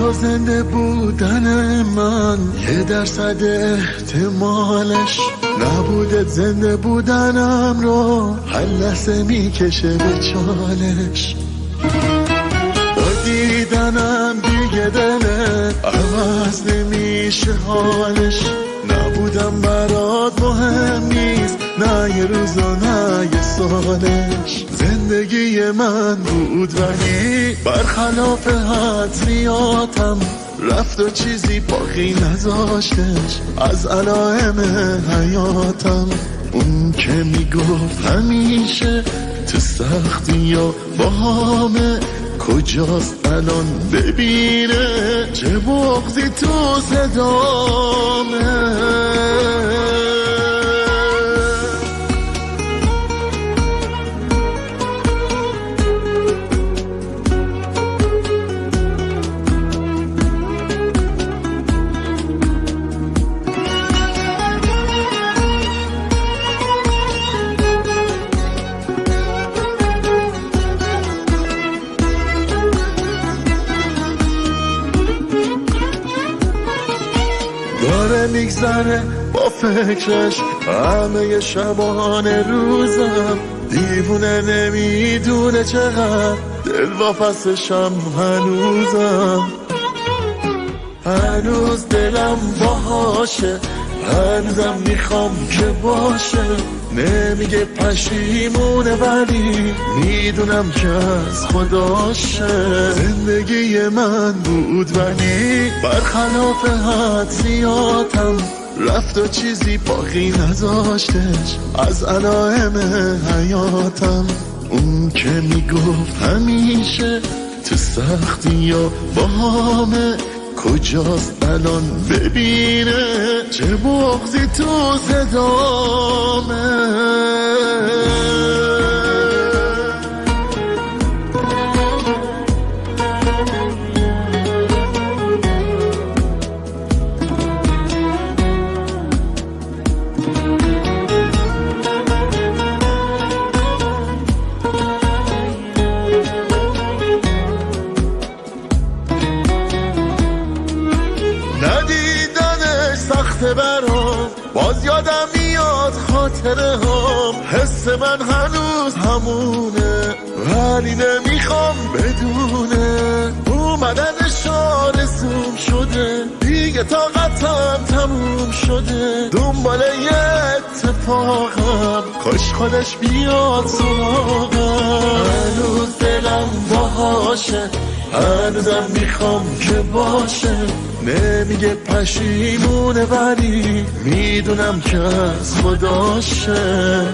تو زنده بودن من 1% احتمالش نبودت زنده بودنم رو هر لحظه میکشه به چالش دیدنم دیگه دلت عوض نمیشه حالش نبودم برات مهم نیست نه یه روز و نه یه سالش زندگی من بود ولی برخلاف حتمیاتم رفت و چیزی باقی نذاشتش از علائم حیاتم اون که میگفت همیشه تو سختی یا با همه کجاست الان ببینه چه بغضی تو صدامه داره میگذره با فکرش همه شبانه روزم دیوونه نمیدونه چقدر دل واپسشم هنوز دلم باهاشه هنوزم میخوام که باشه نمیگه پشیمونه ولی میدونم که از خداشه زندگی من بود ولی برخلاف حتمیاتم رفت و چیزی باقی نذاشتش از علائم حیاتم اون که میگفت همیشه تو سختی یا با همه کجاست الان ببینه چه بغضی تو صدامه ندیدنش سخته برام باز یادم میاد خاطره هم حس من هنوز همونه ولی نمیخوام بدونه اومدنش آرزوم شده دیگه طاقتم تموم شده دنبال یه اتفاقم کاش خودش بیاد سراغم هنوز دلم باهاشه هنوزم میخوام که باشه نمیگه پشیمونه ولی میدونم که از خداشه